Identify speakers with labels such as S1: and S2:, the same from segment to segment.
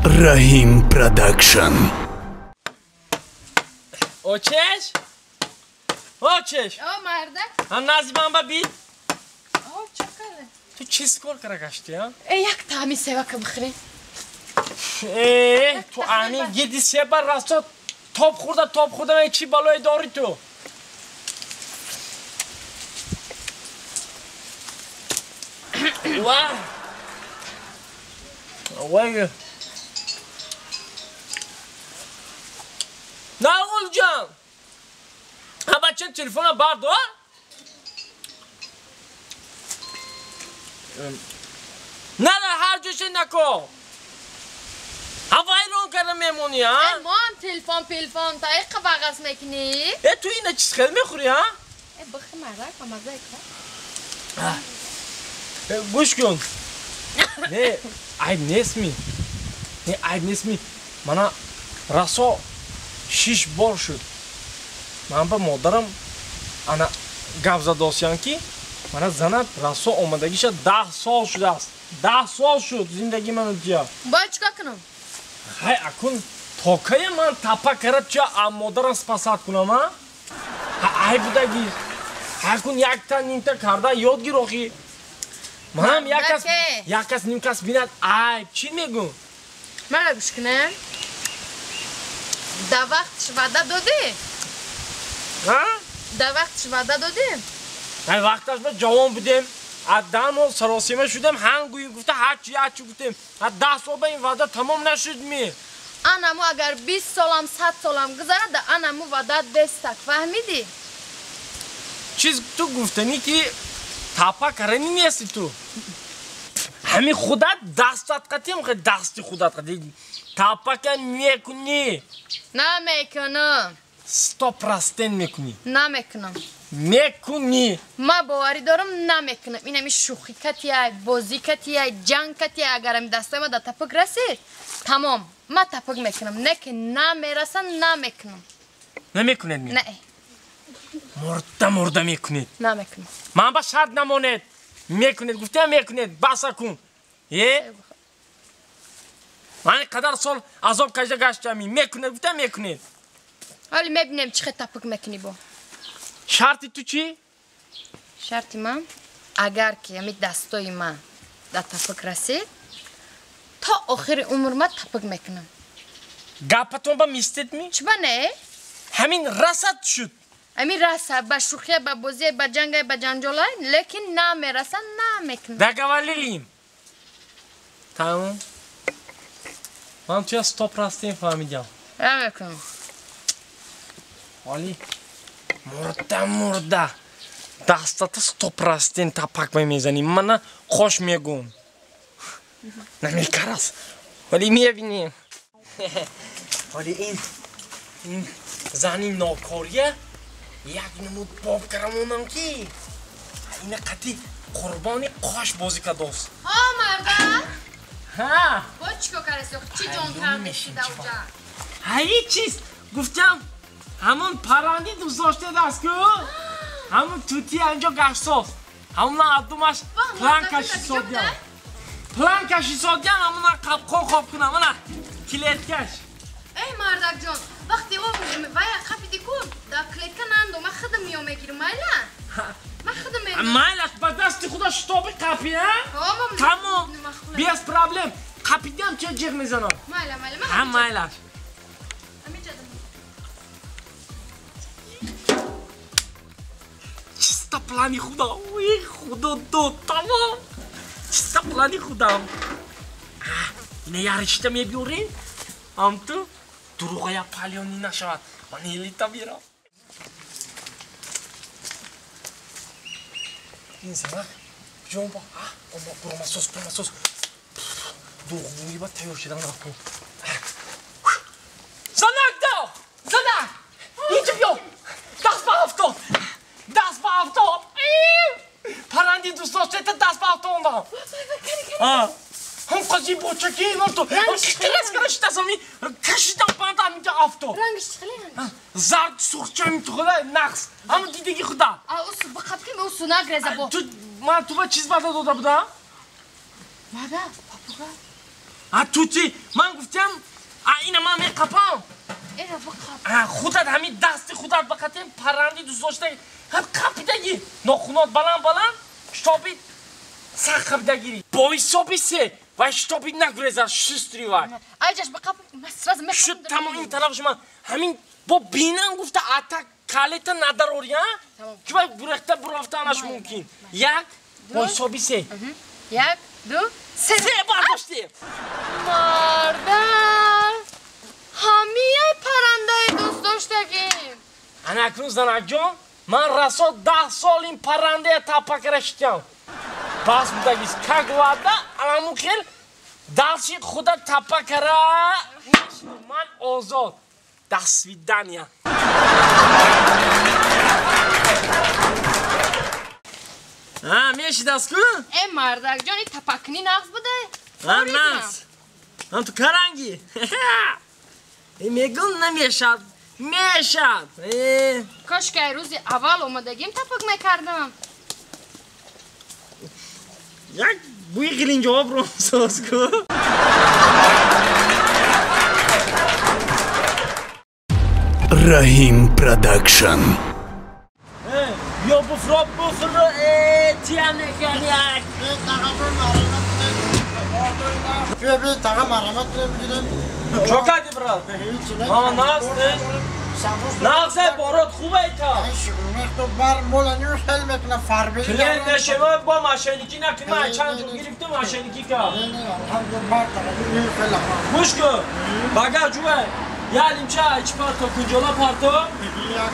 S1: Rahim Production.
S2: Ochesh? Ochesh?
S3: O merda.
S2: Ham nazibam babi.
S3: O çakare.
S2: Tu chis kor kara gashti ya?
S3: Jak tami seva kabkhri.
S2: Tu ani gidi seba rasto top khurda me chi baloy dori tu. Wow. Vay. Ne olacak? Ha bacın telefona bardo. Ne her cüse nako. Havayı ron karım memnun ya.
S3: Aman telefon ta ek bagas mekni.
S2: Tu yine çizkel mi kur ya?
S3: Bakı merda kamaza ekle.
S2: Guş gün. Ne? Ayb nesmi? Ne ayb nesmi? Mana raso shish bor shud. Man ba modaram ana gavza dosyan ki mana zana raso omadagişa 10 sol shud ast. 10 sol shud zindagi man o'tya.
S3: Bochka kunum.
S2: Hay akun tokaya man tapa karatcha a modaram spasat kunam ha? Ay budagi. Akun yaktan ninta karda yod girohi. Manam yakas nimkas binat ay çin megun.
S3: Merda bishkine. Da vaqt shvada dodi.
S2: Ha?
S3: Da vaqt shvada dodi.
S2: Ay vaqtash ba javon budem. Adam ol sarosima shudam hanguyin gufta hachi guftem. 10 so'l ba in va'da tamom nashudmi.
S3: Anamu agar 20 solam 100 solam guzara da anamu va'da destak fahmidi?
S2: Chiz tu guftani ki tapa karani niyasi tu. Hami khudat dastat qatim khe dasti khudat qadi. Tapa ka mekuni.
S3: Na mekunum.
S2: Stop rasten mekuni.
S3: Na mekunum.
S2: Mekuni.
S3: Ma bavari darum na mekunum. Inami shukhi katiyay, bozi katiyay, jang katiyay agaram dastama da tapık rasid. Tamam. Ma tapık mekunum. Ne ki na merasan na mekunum.
S2: Ne mekunen mi?
S3: Ne?
S2: Morda mekunet.
S3: Na mekunum.
S2: Man ba shart namonet. Mekunet guftem mekunet basa kun. Ye? Hani kadar sol azob kajda gashtami mekunet guftem mekunet.
S3: Hali mebinem çıkı tapık mekuni bu.
S2: Şartı tu chi?
S3: Şartı ma agar ki yami dastoy ma da tapık rasid ta ahir umurma tapık mekunum.
S2: Gapaton ba mistet mi?
S3: Çıba ne?
S2: Hamin rasat şut.
S3: Ami rasa ba shukhiya ba boziye ba jangay ba janjolay lekin na merasan na mekunum.
S2: Da gavaliliyim. Tamam. Man tuya stop rastayım fahmidiyam.
S3: Na mekunum.
S2: Ali. Murda. Dastata stop rastayım tapak bay mezanim. Mana khosh megun. Nami karas. Ali miyevini. Ali in zanin nokoriye. Yak numud bob karamonam ki. Ina qati qurboni qosh bozika dost.
S3: Ha marda.
S2: Ha.
S3: Bochko kares yok. Chi jon kardeşi da uca.
S2: Hayır çiz. Guftam. Hamon parandi dostoshte dast ku. Hamon tuti anjo gashsos. Hamon adumash plankashi sodyan. Plankashi sodyan hamon qop kunam mana. Kiletkash.
S3: Ey mardak jon. Vaqti o vaya kapidi kur. Da klekan ando ma khadim yom egir mayla. Ma khadim.
S2: Maylash badasti khuda shtobi qapi ha? Tamam. Без проблем. Qapidam chejig mizanam.
S3: Mayla.
S2: Ha maylash. Чисто плани худа. Ой, худо tamam. Чисто плани худам. Yine yarışta mı yapıyorsun? Amtu, durugaya palyoni nashat. Bana elita bira. İnsana, jomba. Ama promasos. Durugu gibi teyorşidan akıl. Zanak! İçip yok. Das war Auto. Parandi du sollst das war Auto onda. Ham qazi bochaki non to. Skres sami. Kashidan panta mi auto.
S3: Rangish tkhilan.
S2: Zart sukhcham tkhala nax. Am didegi khuda.
S3: Us baqapkim us nagreza bo.
S2: Tu ma tu va chizbada doda buda.
S3: Vada papuga.
S2: تو چی؟ من گفتم اینا من میقپم
S3: اینا بقپ
S2: خودت همین دستی خودت بخاطر پرنده دوست داشته هم قپیدگی ناخونات بلند شتابید سخ قپیدگیری با حسابی سه و شتابید نگریز از شستری وای
S3: ایجاش بقپ مسرز میکنم
S2: شد تمام این طرف شما همین با بینم گفته اتک کالیتا نداری ها که باید برخته برفتنش ممکن یک با حسابی سه
S3: یک دو سه
S2: برداشتی
S3: مردم همیه پرنده دوست داشتگیم
S2: انا اکنون زنک جان من رسا 10 سال این پرنده تپک رشتیم پس بودگیست که گواده الان خیل دلشید خودت تپک را من آزاد دست ویدنیا میشی دست کن؟
S3: ای مردک جانی تپکنی نقص بوده؟
S2: نقص هم تو کرنگی این میگم نمیشد میشد
S3: کاش که روزی اول اومدگیم تپک میکردم
S2: یک بوی گلین جواب رو ساز کن
S1: رحیم پروداکشن
S2: یا بفرا تیان نکنیک
S4: بیا تاقا مرامت نمیگیرم
S2: چو کردی برات؟ نقصه؟ نقصه بارات خوبه ایتا
S4: شکرونه تو بر مولا نیوش هل میکنه فربی
S2: کلین نشمه با ماشینیکی نکنی من چند رو گرفته ماشینیکی که
S4: الحمدلله تاقا نیوش هل
S2: گوش کن بگه جوه یه لیمچه ایچ پارتو کنجولا پارتو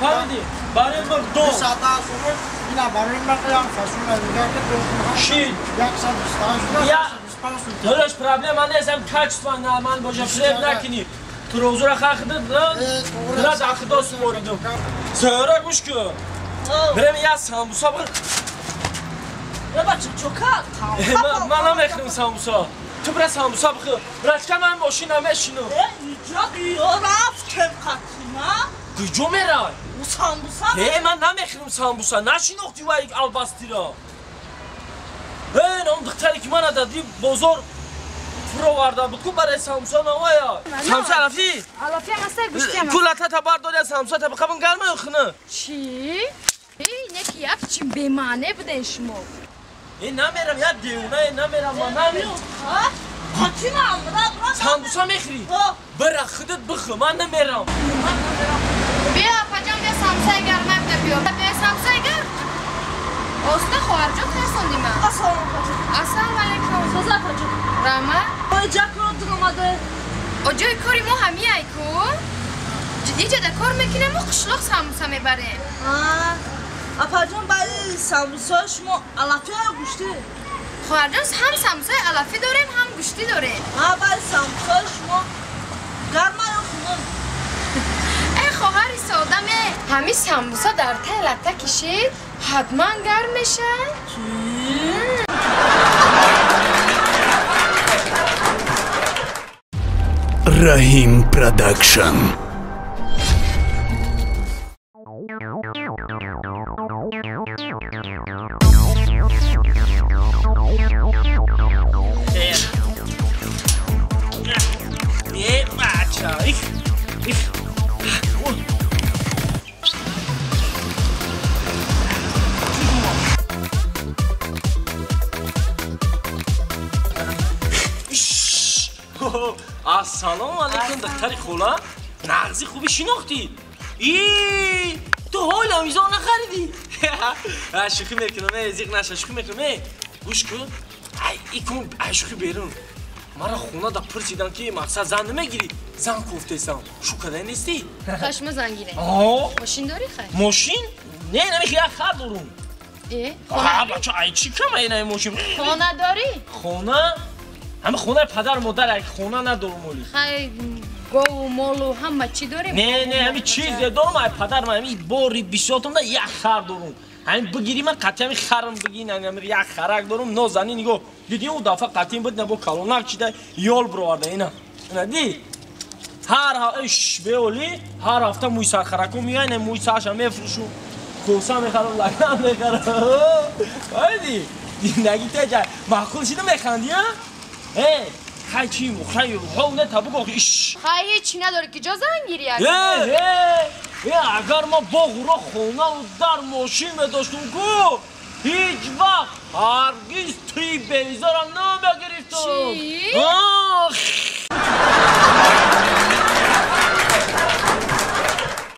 S2: فهمیدی؟ برای مردم
S4: ساعت آسونه اینا برای مقیام فاسونه دیگه که تو
S2: شید
S4: 128
S2: یا داداش پرابلم من نیستم کچ تو من باشه فریب نکنی تو روزو را خاخده درد اخدا سپوریدم سهره گوش کن برم یه سامبوسا بخور
S5: بچه چوکا
S2: من نمیخورم سامبوسا تو برای سامبوسا بخور برای من ماشین نمیشینم
S5: اینجا قیار رفت کم قطیمه
S2: کجا میره؟
S5: او سامبوسا
S2: من نمیخورم سامبوسا نشیناختی و یک البستی را نام دختری که من دادی بزرگ فرو ورده بود کو برای سامسا نوایا سامسا علافی
S3: علافی هم هسته گوشتی
S2: کولتا تا برداری از سامسا تا بخوابن گرمه یا خونه
S3: چی؟ اینه که یک چی بمانه بودن شما
S2: این نمیرم یا دیونه نمیرم من نمیرم
S5: قطیمه امرا
S2: سامسا میخوری برا خودت بخو من نمیرم
S3: بیا پجام بیا سامسای گرمه بده بیا بیا سامسای گرم اوسته خواهرجا ترسوندی من السلام علیکم
S5: سوزا پاچو
S3: راما
S5: اوی جاک رو دوماده
S3: اجای کاری مو همی ایکو اینجا دا کار میکنه مو قشلاق ساموسا میبریم
S5: اپاجون برای ساموسا شما علافی های گوشتی
S3: خواهرجان هم ساموسای علافی داریم هم گوشتی داریم
S5: برای ساموسا شما گرمه یا خونه
S3: ای خواهری سادمه همی ساموسا در ته لطه کشید حتما گرم میشه
S1: رحیم پروداکشن
S2: سلام علیکم دختری خولا نغزی خوبی شناختی تو حال آمیزان نخریدی شوخی میکنم زیق نشه شوخی میکنم گوش کن شوخی بیرون مرا خونه دا پرسیدن که مقصد زن نمیگیری زن کوفتستم شوکده نیستی
S3: خشم زنگیره ماشین داری خیلی
S2: ماشین نه نمیخوای خر دارم
S3: خونه
S2: بچه ای چی کم اینه ماشین
S3: خونه داری
S2: خونه همه خونه پدر مادر خونه ندارم ولی
S3: خیلی گو و مال و همه چی داریم
S2: نه همین چیز دارم ای پدر من همین باری بیشتم دا یک خر دارم همین بگیری من قطعی همین خرم بگی همین یک خرک دارم نازنی نگاه دیدی اون دفعه قطعی بود نبود کلونک چیده یال برآورده اینا دی هر هفته موی سر خرکو میگن موی سرش هم میفروشم کوسه میخرم لگن میخرم دی نگی تجا معقول شده میخندی ها خیلی چی مخری ها نه تبو گوش
S3: خواهی هیچی نداره که جا زنگیری یعنی
S2: اگر ما باغورا خونه و در ماشین داشتم کو هیچ وقت هرگز توی بیزارم نمیگرفتم
S3: چی؟